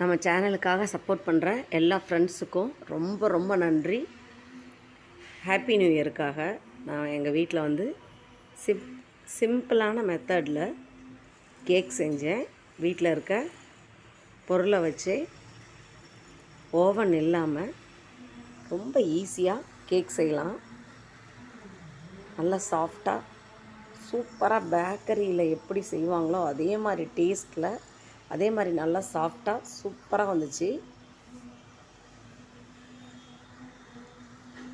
நம்ம சேனலுக்காக சப்போர்ட் பண்ணுற எல்லா ஃப்ரெண்ட்ஸுக்கும் ரொம்ப ரொம்ப நன்றி. ஹாப்பி நியூ இயருக்காக நான் எங்கள் வீட்டில் வந்து சிம்பிளான மெத்தடில் கேக் செஞ்சேன். வீட்டில் இருக்க பொருளை வச்சு ஓவன் இல்லாமல் ரொம்ப ஈஸியாக கேக் செய்யலாம். நல்லா சாஃப்டாக சூப்பராக பேக்கரியில் எப்படி செய்வாங்களோ அதே மாதிரி டேஸ்ட்டில், அதே மாதிரி நல்லா சாஃப்டாக சூப்பராக வந்துச்சு.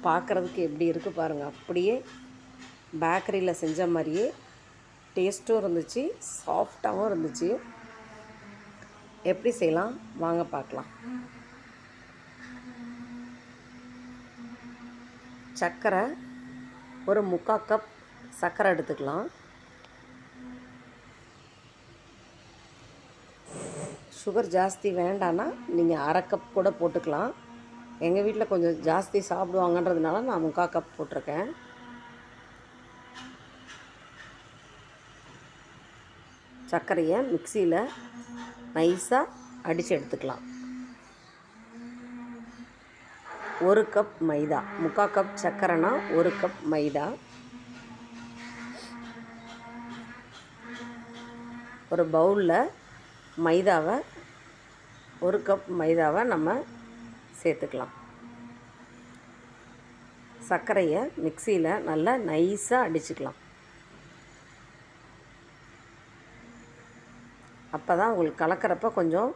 பார்க்குறதுக்கு எப்படி இருக்குது பாருங்கள், அப்படியே பேக்கரியில் செஞ்ச மாதிரியே டேஸ்ட்டும் இருந்துச்சு, சாஃப்டாகவும் இருந்துச்சு. எப்படி செய்யலாம் வாங்க பார்க்கலாம். சர்க்கரை ஒரு 3/4 கப் சர்க்கரை எடுத்துக்கலாம். சுகர் ஜாஸ்தி வேண்டான்னா நீங்கள் 1/2 கப் கூட போட்டுக்கலாம். எங்கள் வீட்டில் கொஞ்சம் ஜாஸ்தி சாப்பிடுவாங்கன்றதுனால நான் 3/4 கப் போட்டிருக்கேன். சர்க்கரையை மிக்சியில் நைஸாக அடித்து எடுத்துக்கலாம். 1 கப் மைதா, 3/4 கப் சர்க்கரைனா 1 கப் மைதா. ஒரு பவுலில் மைதாவை 1 கப் மைதாவை நம்ம சேர்த்துக்கலாம். சர்க்கரையை மிக்சியில் நல்லா நைஸாக அடிச்சுக்கலாம். அப்போ தான் உங்களுக்கு கலக்கிறப்ப கொஞ்சம்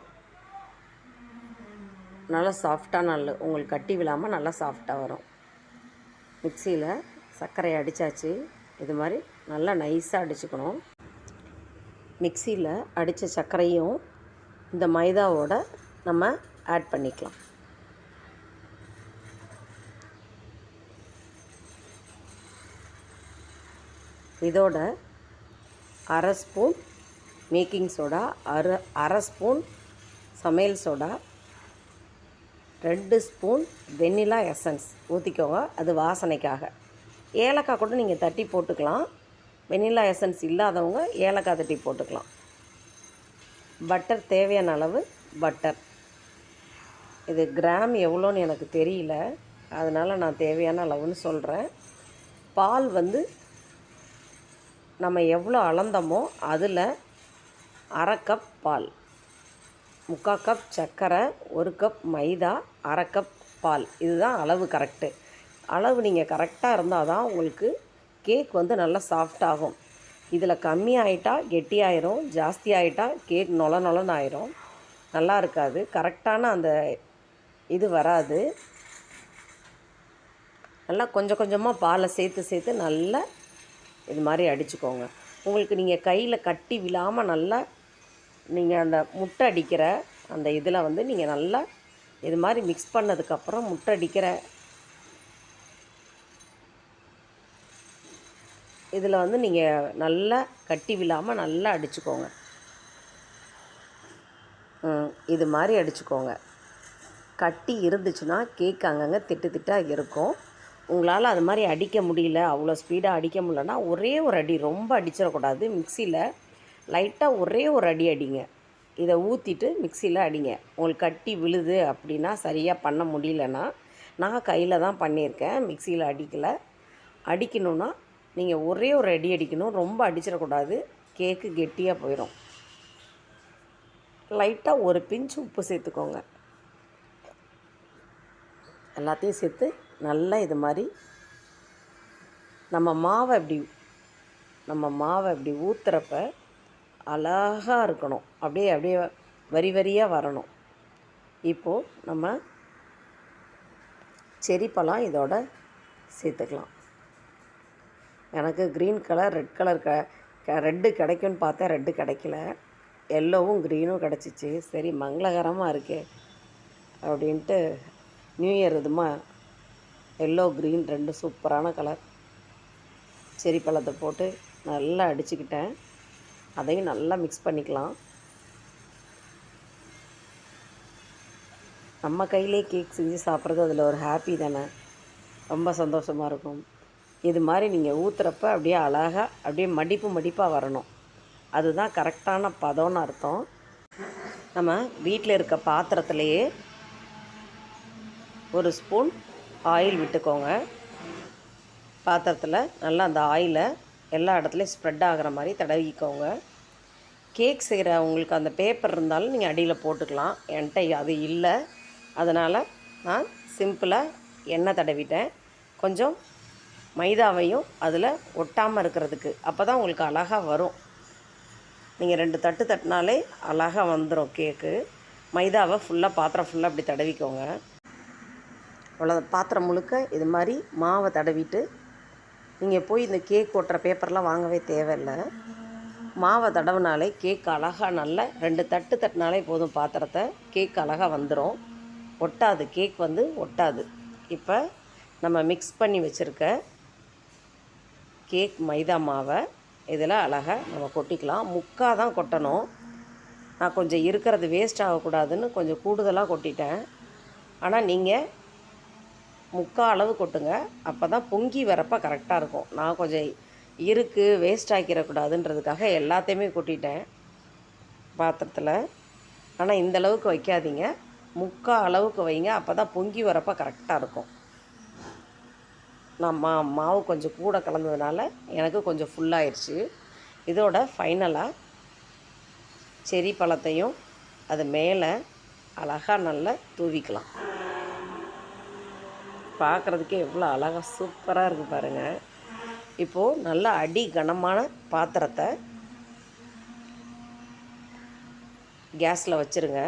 நல்லா சாஃப்டாக உங்களுக்கு கட்டி விழாமல் நல்லா சாஃப்டாக வரும். மிக்சியில் சர்க்கரையை அடித்தாச்சு. இது மாதிரி நல்லா நைஸாக அடிச்சுக்கணும். மிக்சியில் அடித்த சர்க்கரையும் இந்த மைதாவோட நம்ம ஆட் பண்ணிக்கலாம். இதோட 1/2 ஸ்பூன் மேக்கிங் சோடா, 1/2 ஸ்பூன் சமையல் சோடா, 2 ஸ்பூன் வெண்ணிலா எசன்ஸ் ஊற்றிக்கோங்க. அது வாசனைக்காக. ஏலக்காய் கூட நீங்கள் தட்டி போட்டுக்கலாம். வெண்ணிலா எசன்ஸ் இல்லாதவங்க ஏலக்காய் தட்டி போட்டுக்கலாம். பட்டர் தேவையான அளவு பட்டர். இது கிராம் எவ்வளோன்னு எனக்கு தெரியல, அதனால் நான் தேவையான அளவுன்னு சொல்கிறேன். பால் வந்து நம்ம எவ்வளோ அளந்தோமோ அதில் 1/2 கப் பால், 3/4 கப் சர்க்கரை, 1 கப் மைதா, 1/2 கப் பால். இதுதான் அளவு கரெக்டு. அளவு நீங்கள் கரெக்டாக இருந்தால் தான் உங்களுக்கு கேக் வந்து நல்லா சாஃப்டாகும். இதில் கம்மி ஆகிட்டா கெட்டியாயிரும், ஜாஸ்தி ஆகிட்டா கேக் நொலன்னு ஆயிரும், நல்லா இருக்காது. கரெக்டான அந்த இது வராது. நல்லா கொஞ்சம் கொஞ்சமாக பாலை சேர்த்து நல்லா இது மாதிரி அடிச்சுக்கோங்க. உங்களுக்கு நீங்கள் கையில் கட்டி விழாமல் நல்லா நீங்கள் அந்த முட்டை அடிக்கிற அந்த இதில் வந்து நீங்கள் நல்லா இது மாதிரி மிக்ஸ் பண்ணதுக்கப்புறம் முட்டை அடிக்கிற இதில் வந்து நீங்கள் நல்லா கட்டி விழாமல் நல்லா அடிச்சுக்கோங்க. இது மாதிரி அடிச்சுக்கோங்க. கட்டி இருந்துச்சுன்னா கேக் அங்கங்கே திட்டாக இருக்கும். உங்களால் அது மாதிரி அடிக்க முடியல, அவ்வளோ ஸ்பீடாக அடிக்க முடியலன்னா ஒரே ஒரு அடி, ரொம்ப அடிச்சிடக்கூடாது. மிக்சியில் லைட்டாக ஒரே ஒரு அடி அடிங்க. இதை ஊற்றிட்டு மிக்சியில் அடிங்க. உங்களுக்கு கட்டி விழுது அப்படின்னா, சரியாக பண்ண முடியலன்னா, நான் கையில் தான் பண்ணியிருக்கேன், மிக்சியில் அடிக்கலை. அடிக்கணுன்னா நீங்கள் ஒரே ஒரு அடி அடிக்கணும், ரொம்ப அடிச்சிடக்கூடாது, கேக்கு கெட்டியாக போயிடும். லைட்டாக ஒரு பிஞ்ச் உப்பு சேர்த்துக்கோங்க. எல்லாத்தையும் சேர்த்து நல்லா இது மாதிரி நம்ம மாவை இப்படி ஊற்றுறப்ப அழகாக இருக்கணும். அப்படியே வரி வரியாக வரணும். இப்போது நம்ம செரி பழம் இதோட சேர்த்துக்கலாம். எனக்கு green colour, red colour red கிடைக்கும்னு பார்த்தேன், ரெட்டு கிடைக்கல. எல்லோவும் க்ரீனும் கிடச்சிச்சு. சரி மங்களகரமாக இருக்கே அப்படின்ட்டு நியூ இயர் இதுமா எல்லோ க்ரீன் 2 சூப்பரான கலர் செரி பழத்தை போட்டு நல்லா அடிச்சுக்கிட்டேன். அதையும் நல்லா மிக்ஸ் பண்ணிக்கலாம். நம்ம கையிலே கேக் செஞ்சு சாப்பிட்றது அதில் ஒரு ஹாப்பி தானே, ரொம்ப சந்தோஷமாக இருக்கும். இது மாதிரி நீங்கள் ஊற்றுறப்ப அப்படியே அழகாக அப்படியே மடிப்பாக வரணும். அதுதான் கரெக்டான பதம்னு அர்த்தம். நம்ம வீட்டில் இருக்க பாத்திரத்துலேயே ஒரு ஸ்பூன் ஆயில் விட்டுக்கோங்க. பாத்திரத்தில் நல்லா அந்த ஆயிலை எல்லா இடத்துலையும் ஸ்ப்ரெட் ஆகிற மாதிரி தடவிக்கோங்க. கேக் செய்கிறவங்களுக்கு அந்த பேப்பர் இருந்தாலும் நீங்கள் அடியில் போட்டுக்கலாம். என்கிட்ட அது இல்லை, அதனால் நான் சிம்பிளாக எண்ணெய் தடவிட்டேன். கொஞ்சம் மைதாவையும் அதில் ஒட்டாமல் இருக்கிறதுக்கு, அப்போ தான் உங்களுக்கு அழகாக வரும். நீங்கள் 2 தட்டு தட்டினாலே அழகாக வந்துடும் கேக்கு. மைதாவை ஃபுல்லாக பாத்திரம் ஃபுல்லாக அப்படி தடவிக்கோங்க. அவ்வளோ பாத்திரம் முழுக்க இது மாதிரி மாவை தடவிட்டு, நீங்கள் போய் இந்த கேக் ஒட்டுற பேப்பர்லாம் வாங்கவே தேவையில்லை. மாவை தடவினாலே கேக் அழகாக நல்லா 2 தட்டு தட்டினாலே போதும் பாத்திரத்தை. கேக் அழகாக வந்துடும், ஒட்டாது. கேக் வந்து ஒட்டாது. இப்போ நம்ம மிக்ஸ் பண்ணி வச்சுருக்க கேக் மைதா மாவை இதில் அழகாக நம்ம கொட்டிக்கலாம். முக்கால் தான் கொட்டணும். நான் கொஞ்சம் இருக்கிறது வேஸ்ட் ஆகக்கூடாதுன்னு கொஞ்சம் கூடுதலாக கொட்டிட்டேன். ஆனால் நீங்கள் முக்கால் அளவு கொட்டுங்க, அப்போ தான் பொங்கி வரப்போ கரெக்டாக இருக்கும். நான் கொஞ்சம் வேஸ்ட் ஆக்கிடக்கூடாதுன்றதுக்காக எல்லாத்தையுமே கொட்டிட்டேன் பாத்திரத்தில். ஆனால் இந்த அளவுக்கு வைக்காதீங்க, முக்கால் அளவுக்கு வைங்க, அப்போ தான் பொங்கி வரப்போ கரெக்டாக இருக்கும். நான் மாவு கொஞ்சம் கூட கலந்ததுனால எனக்கு கொஞ்சம் ஃபுல்லாகிடுச்சு. இதோட ஃபைனலாக செரி பழத்தையும் அது மேலே அழகாக நல்லா தூவிக்கலாம். பார்க்குறதுக்கே எவ்வளோ அழகாக சூப்பராக இருக்குது பாருங்கள். இப்போது நல்லா அடி கனமான பாத்திரத்தை கேஸில் வச்சுருங்க.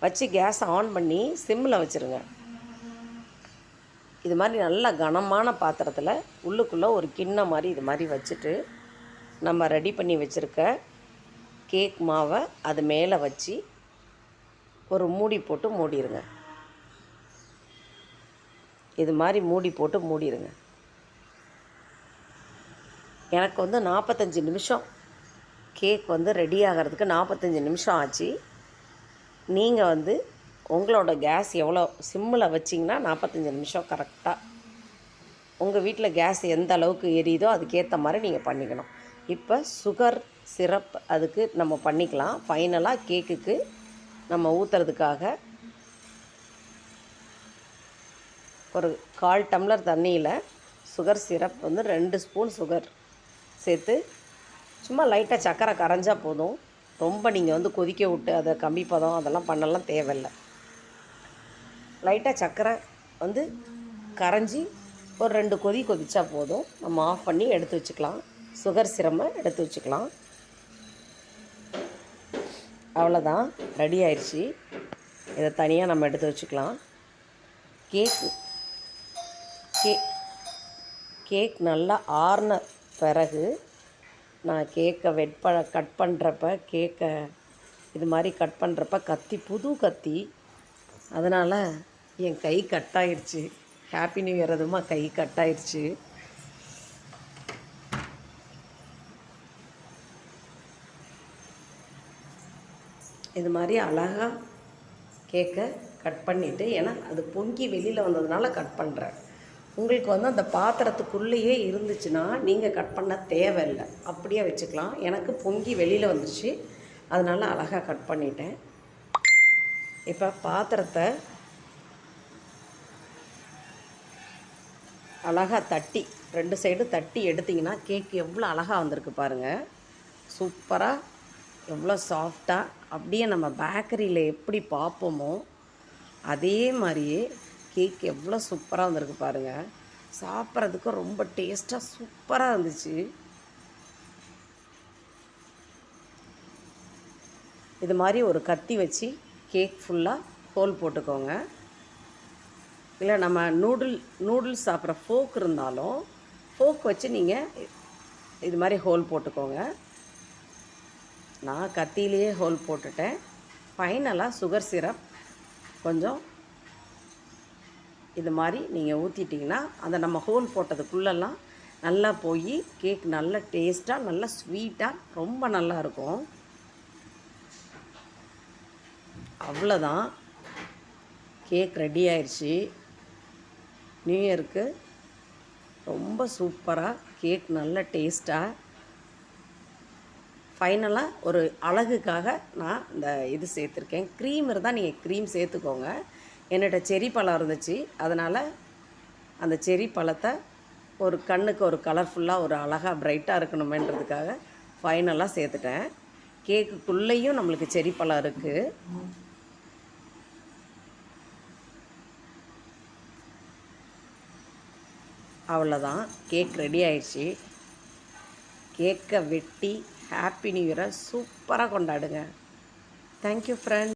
வச்சு கேஸை ஆன் பண்ணி சிம்மில் வச்சுருங்க. இது மாதிரி நல்லா கனமான பாத்திரத்தில் உள்ளுக்குள்ளே ஒரு கிண்ணம் மாதிரி இது மாதிரி வச்சுட்டு, நம்ம ரெடி பண்ணி வச்சுருக்க கேக் மாவை அது மேலே வச்சு ஒரு மூடி போட்டு மூடிடுங்க. இது மாதிரி மூடி போட்டு மூடிடுங்க. எனக்கு வந்து 45 நிமிஷம் கேக் வந்து ரெடி ஆகிறதுக்கு 45 நிமிஷம் ஆச்சு. நீங்கள் வந்து உங்களோட கேஸ் எவ்வளோ சிம்மில் வச்சிங்கன்னா 45 நிமிஷம் கரெக்டாக. உங்கள் வீட்டில் கேஸ் எந்த அளவுக்கு எரியுதோ அதுக்கேற்ற மாதிரி நீங்கள் பண்ணிக்கணும். இப்போ சுகர் சிரப் அதுக்கு நம்ம பண்ணிக்கலாம். ஃபைனலாக கேக்குக்கு நம்ம ஊற்றுறதுக்காக ஒரு 1/4 டம்ளர் தண்ணியில் சுகர் சிரப் வந்து 2 ஸ்பூன் சுகர் சேர்த்து சும்மா லைட்டாக சர்க்கரை கரைஞ்சா போதும். ரொம்ப நீங்கள் வந்து கொதிக்க விட்டு அதை கம்பி பதம் அதெல்லாம் பண்ணலாம் தேவையில்லை. லைட்டாக சர்க்கரை வந்து கரைஞ்சி ஒரு 2 கொதி கொதிச்சா போதும். நம்ம ஆஃப் பண்ணி எடுத்து வச்சுக்கலாம். சுகர் சிரப்பை எடுத்து வச்சுக்கலாம். அவ்வளோதான், ரெடி ஆயிடுச்சு. இதை தனியாக நம்ம எடுத்து வச்சுக்கலாம். கேக் நல்லா ஆறின பிறகு நான் கேக்கை கட் பண்ணுறப்ப கேக்கை இது மாதிரி கட் பண்ணுறப்ப புது கத்தி, அதனால் என் கை கட்டாயிடுச்சு. ஹாப்பி நியூ இயர் அதுமா கை கட்டாயிடுச்சு. இது மாதிரி அழகாக கேக்கை கட் பண்ணிவிட்டு, ஏன்னா அது பொங்கி வெளியில் வந்ததுனால கட் பண்ணுறேன். உங்களுக்கு வந்து அந்த பாத்திரத்துக்குள்ளேயே இருந்துச்சுன்னா நீங்கள் கட் பண்ண தேவையில்லை, அப்படியே வச்சுக்கலாம். எனக்கு பொங்கி வெளியில் வந்துடுச்சு, அதனால் அழகாக கட் பண்ணிட்டேன். இப்போ பாத்திரத்தை அழகாக தட்டி 2 சைடு தட்டி எடுத்திங்கன்னா கேக் எவ்வளோ அழகாக வந்திருக்கு பாருங்கள். சூப்பராக, எவ்வளோ சாஃப்டாக, அப்படியே நம்ம பேக்கரியில் எப்படி பார்ப்போமோ அதே மாதிரியே கேக் எவ்வளோ சூப்பராக வந்திருக்கு பாருங்கள். சாப்பிட்றதுக்கு ரொம்ப டேஸ்ட்டாக சூப்பராக இருந்துச்சு. இது மாதிரி ஒரு கத்தி வச்சு கேக் ஃபுல்லாக ஹோல் போட்டுக்கோங்க. இல்லை நம்ம நூடுல்ஸ் சாப்பிட்ற ஃபோக் இருந்தாலும் ஃபோக் வச்சு நீங்கள் இது மாதிரி ஹோல் போட்டுக்கோங்க. நான் கத்தியிலேயே ஹோல் போட்டுட்டேன். ஃபைனலாக சுகர் சிரப் கொஞ்சம் இது மாதிரி நீங்கள் ஊற்றிட்டிங்கன்னா அந்த நம்ம ஹோல் போட்டதுக்குள்ளெல்லாம் நல்லா போய் கேக் நல்ல டேஸ்ட்டாக நல்லா ஸ்வீட்டாக ரொம்ப நல்லாயிருக்கும். அவ்வளோதான், கேக் ரெடி ஆயிடுச்சு. நியூ இயருக்கு ரொம்ப சூப்பராக கேக் நல்ல டேஸ்ட்டாக ஃபைனலாக ஒரு அழகுக்காக நான் இந்த இது சேர்த்துருக்கேன். க்ரீம் இருந்தால் நீங்கள் க்ரீம் சேர்த்துக்கோங்க. என்னோட செர்ரி பழம் இருந்துச்சு, அதனால் அந்த செர்ரி பழத்தை ஒரு கண்ணுக்கு ஒரு கலர்ஃபுல்லாக ஒரு அழகாக ப்ரைட்டாக இருக்கணுமேன்றதுக்காக ஃபைனலாக சேர்த்துட்டேன். கேக்குக்குள்ளேயும் நம்மளுக்கு செர்ரி பழம் இருக்குது. அவ்வளோதான், கேக் ரெடி ஆயிடுச்சு. கேக்கை வெட்டி ஹாப்பி நியூ இயரை சூப்பராக கொண்டாடுங்க. Thank you friend.